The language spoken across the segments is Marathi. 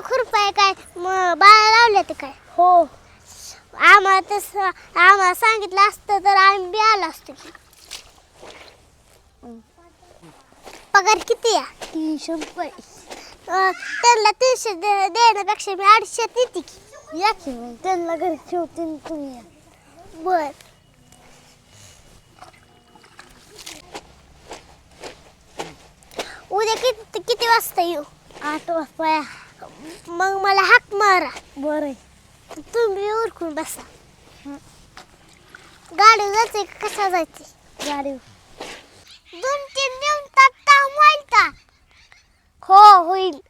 खुरपाय काय बाळा लावल्या ते काय? हो. आम्हाला सांगितलं असतं तर आम्ही बी आलो असतो की. पगार किती आहे? 300 रुपये. त्यांना 300 देण्यापेक्षा मी 250 देते की. या की मग त्यांना घरी ठेवते आणि तुम्ही या. बर. उद्या किती वाजता येऊ? 8 वाजता या. मग मला हाक मारा. बरं. तुम्ही उरकून बसा. गाडी जायचंय का कशा जायची? गाडी. 2-3 मिनिटात काम होईल का? हो होईल.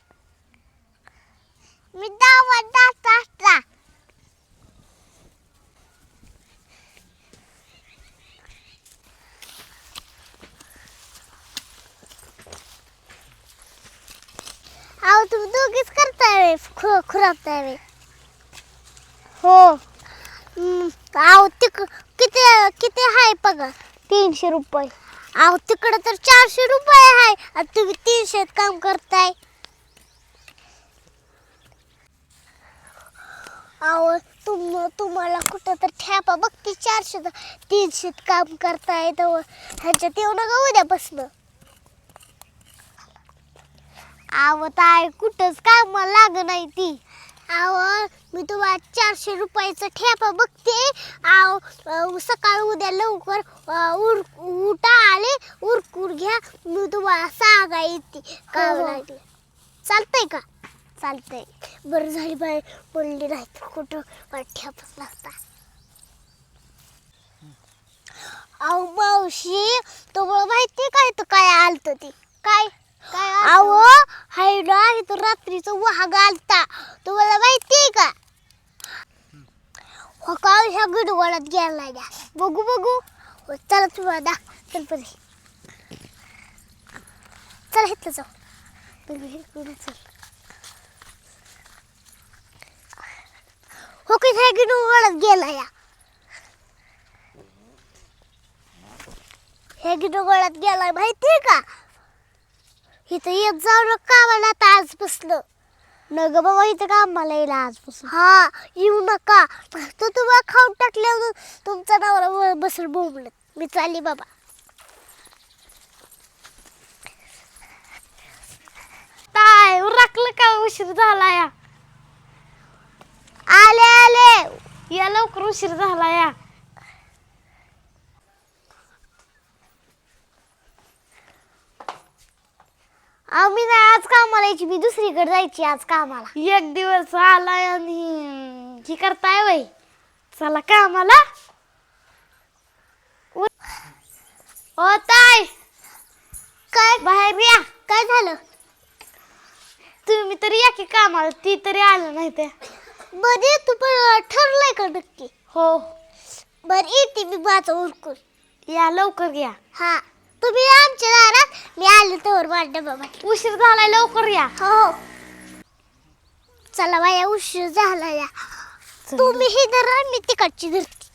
मी दावत जात असला. अहो तुम्ही दोघीच करताय खुरापताय वे. हो. अहो किती किती आहे पगार? 300 रुपये. अहो तिकडे तर 400 रुपये आहे आणि तुम्ही 300 काम करताय. अहो तुम्हाला कुठं तर ठेपा बघते 400 300 काम करताय तर ह्याच्यात येऊ नका उद्यापासून. अहो ताई कुठंच काम लाग नाही ती. अहो मी तुम्हाला 400 रुपयाचा ठेपा बघते. अहो सकाळी उद्या लवकर उठा आले उरकून घ्या. मी तुम्हाला सांगा येते काम लागलं. चालतंय का? चालतंय. बरं झाली बाई पडली नाही तर कुठं ठेपाच लागता. अहो मावशी तुम्हाला माहिती काय तर काय आलतं ते? काय अहो हाय ना इथं रात्रीचं वाघ आलता. तुम्हाला माहितीये का? हो का ह्या गडवळात गेला द्या. बघू हो, चला तुम्हाला चल परी चला इथं जाऊ. चल हो की ह्या गडवळात गेला या. ह्या गडवळात गेला माहितीये का? इथं येत जाऊ नका कामाला आता आज बसलं. न ग बाबा इथं कामाला येईल आजपासून. हा येऊ नका. तो तुम्हाला खाऊन टाकल्यावर तुमचा नवरा बसल बोंबलत. मी चालली बाबा. काय राखलं का? उशीर झाला या. आले या लवकर उशीर झाला या. आम्ही नाही आज कामाला यायची. मी दुसरीकडे जायची आज कामाला. 1 दिवस आलाय आणि ही करताय वय. चला कामाला. ओ ताई काय बाहेर या. काय झालं? तुम्ही तरी या की कामाला. ती तरी आलं नाही ते. बरं तू पण ठरलंय का नक्की? हो. बरं येते मी माझं उरकून. या लवकर या. हा तुम्ही आमच्या दारात. मी आले तर माझ्या बाबा. उशीर झालाय लवकर या. हो चला बाया उशीर झाला या. तुम्ही ही धरा मी तिकडची धरते.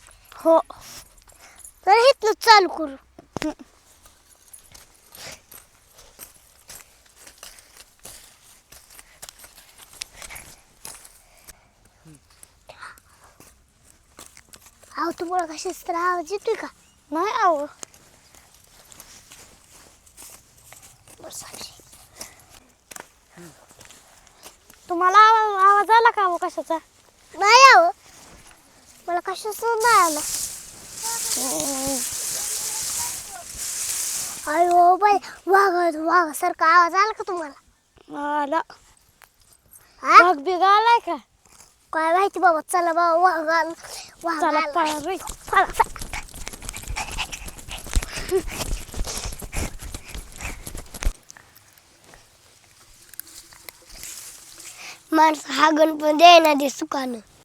हो. तर इथलं चालू करू. अहो तुम्हाला कशाच तर आवाज येतोय का? नाही आव. तुम्हाला आवाज आला का हो कशाचा? नाही आहो मला कशाच नाही आला. अयो बाई वाघासारखा आवाज आला का तुम्हाला? आला. हा? वाघ बिग आलाय का? काय माहिती बाबा. चला बाबा वाघ चला आला. पळा रे. माणसं हागण पण द्यायना दे सुकानं.